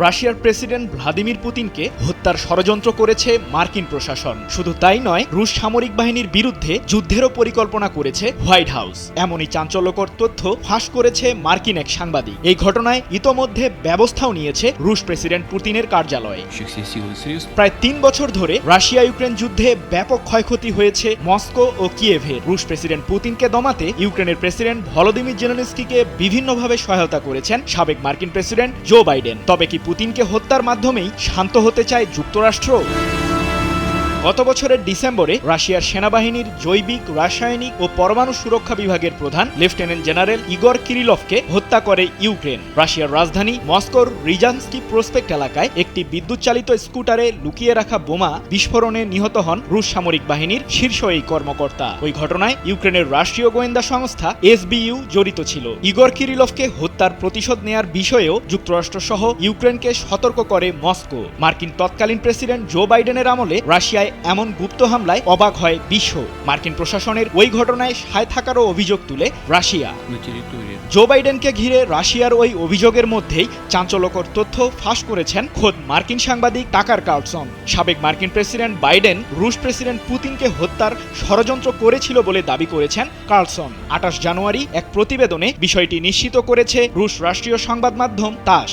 রাশিয়ার president Vladimir পুতিনকে হত্যার ষড়যন্ত্র করেছে মার্কিন প্রশাসন। শুধু তাই নয়, রুশ সামরিক বাহিনীর বিরুদ্ধে যুদ্ধেরও পরিকল্পনা করেছে হোয়াইট হাউস। এমনই চাঞ্চল্যকর তথ্য ফাঁস করেছে মার্কিন এক সাংবাদিক। এই ঘটনায় ইতোমধ্যে ব্যবস্থাও নিয়েছে রুশ প্রেসিডেন্ট পুতিনের কার্যালয়। প্রায় ৩ বছর ধরে রাশিয়া ইউক্রেন যুদ্ধে ব্যাপক ক্ষয়ক্ষতি হয়েছে মস্কো ও কিয়েভের। রুশ প্রেসিডেন্ট পুতিনকে দমাতে ইউক্রেনের প্রেসিডেন্ট ভলোদিমির জেলেনস্কিকে বিভিন্নভাবে সহায়তা করেছেন সাবেক মার্কিন প্রেসিডেন্ট জো বাইডেন। তবে কি পুতিনকে হত্যার মাধ্যমেই শান্ত হতে চায় যুক্তরাষ্ট্র? গত বছরের ডিসেম্বরে রাশিয়ার সেনাবাহিনীর জৈবিক, রাসায়নিক ও পরমাণু সুরক্ষা বিভাগের প্রধান লেফটেন্যান্ট জেনারেল ইগর কিরিলভকে হত্যা করে ইউক্রেন। রাশিয়ার রাজধানী মস্কোর রিজানস্কি প্রসপেক্ট এলাকায় একটি বিদ্যুৎ চালিত স্কুটারে লুকিয়ে রাখা বোমা বিস্ফোরণে নিহত হন রুশ সামরিক বাহিনীর শীর্ষ এই কর্মকর্তা। ওই ঘটনায় ইউক্রেনের রাষ্ট্রীয় গোয়েন্দা সংস্থা এসবিইউ জড়িত ছিল। ইগর কিরিলভকে হত্যার প্রতিশোধ নেয়ার বিষয়েও যুক্তরাষ্ট্র সহ ইউক্রেনকে সতর্ক করে মস্কো। মার্কিন তৎকালীন প্রেসিডেন্ট জো বাইডেনের আমলে রাশিয়ায় এমন গুপ্ত হামলায় অবাক হয় বিশ্ব। মার্কিন প্রশাসনের ওই ঘটনায় সায় থাকারও অভিযোগ তুলে রাশিয়া। জো বাইডেনকে ঘিরে রাশিয়ার ওই অভিযোগের মধ্যেই চাঞ্চল্যকর তথ্য ফাঁস করেছেন খোদ মার্কিন সাংবাদিক টাকার কার্লসন। সাবেক মার্কিন প্রেসিডেন্ট বাইডেন রুশ প্রেসিডেন্ট পুতিনকে হত্যার ষড়যন্ত্র করেছিল বলে দাবি করেছেন কার্লসন। ২৮ জানুয়ারি এক প্রতিবেদনে বিষয়টি নিশ্চিত করেছে রুশ রাষ্ট্রীয় সংবাদ মাধ্যম তাস।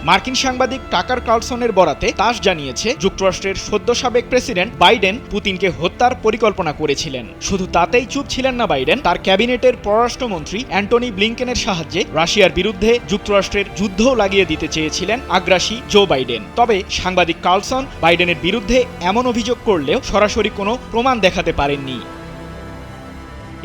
মার্কিন সাংবাদিক টাকার কার্লসনের বরাতে তাস জানিয়েছে, যুক্তরাষ্ট্রের সদ্য সাবেক প্রেসিডেন্ট বাইডেন পুতিনকে হত্যার পরিকল্পনা করেছিলেন। শুধু তাতেই চুপ ছিলেন না বাইডেন, তার ক্যাবিনেটের পররাষ্ট্রমন্ত্রী অ্যান্টনি ব্লিংকেনের সাহায্যে রাশিয়ার বিরুদ্ধে যুক্তরাষ্ট্রের যুদ্ধও লাগিয়ে দিতে চেয়েছিলেন আগ্রাসী জো বাইডেন। তবে সাংবাদিক কার্লসন বাইডেনের বিরুদ্ধে এমন অভিযোগ করলেও সরাসরি কোনো প্রমাণ দেখাতে পারেননি।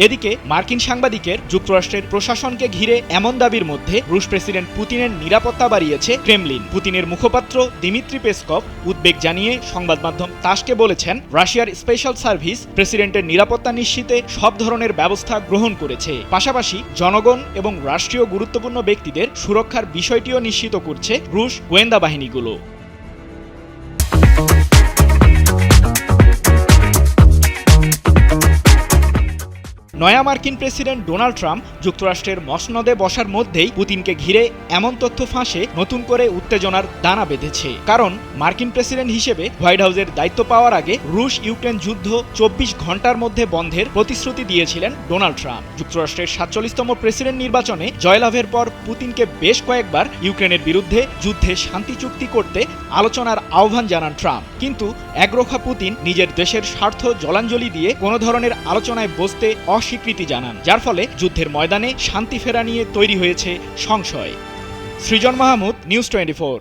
এদিকে মার্কিন সাংবাদিকের যুক্তরাষ্ট্রের প্রশাসনকে ঘিরে এমন দাবির মধ্যে রুশ প্রেসিডেন্ট পুতিনের নিরাপত্তা বাড়িয়েছে ক্রেমলিন। পুতিনের মুখপাত্র দিমিত্রি পেসকভ উদ্বেগ জানিয়ে সংবাদ মাধ্যম তাসকে বলেছেন, রাশিয়ার স্পেশাল সার্ভিস প্রেসিডেন্টের নিরাপত্তা নিশ্চিতে সব ধরনের ব্যবস্থা গ্রহণ করেছে। পাশাপাশি জনগণ এবং রাষ্ট্রীয় গুরুত্বপূর্ণ ব্যক্তিদের সুরক্ষার বিষয়টিও নিশ্চিত করছে রুশ গোয়েন্দা বাহিনীগুলো। নয়া মার্কিন প্রেসিডেন্ট ডোনাল্ড ট্রাম্প যুক্তরাষ্ট্রের মসনদে বসার মধ্যেই পুতিনকে ঘিরে এমন তথ্য ফাঁসে নতুন করে উত্তেজনার দানা বেঁধেছে। কারণ মার্কিন প্রেসিডেন্ট হিসেবে হোয়াইট হাউসের দায়িত্ব পাওয়ার আগে রুশ ইউক্রেন যুদ্ধ ২৪ ঘন্টার মধ্যে বন্ধের প্রতিশ্রুতি দিয়েছিলেন ডোনাল্ড ট্রাম্প। যুক্তরাষ্ট্রের ৪৭তম প্রেসিডেন্ট নির্বাচনে জয়লাভের পর পুতিনকে বেশ কয়েকবার ইউক্রেনের বিরুদ্ধে যুদ্ধে শান্তি চুক্তি করতে আলোচনার আহ্বান জানান ট্রাম্প। কিন্তু একরোখা পুতিন নিজের দেশের স্বার্থ জলাঞ্জলি দিয়ে কোনো ধরনের আলোচনায় বসতে অস্বীকৃতি জানান, যার ফলে যুদ্ধের ময়দানে শান্তি ফেরা নিয়ে তৈরি হয়েছে সংশয়। সৃজন মাহমুদ, নিউজ 24।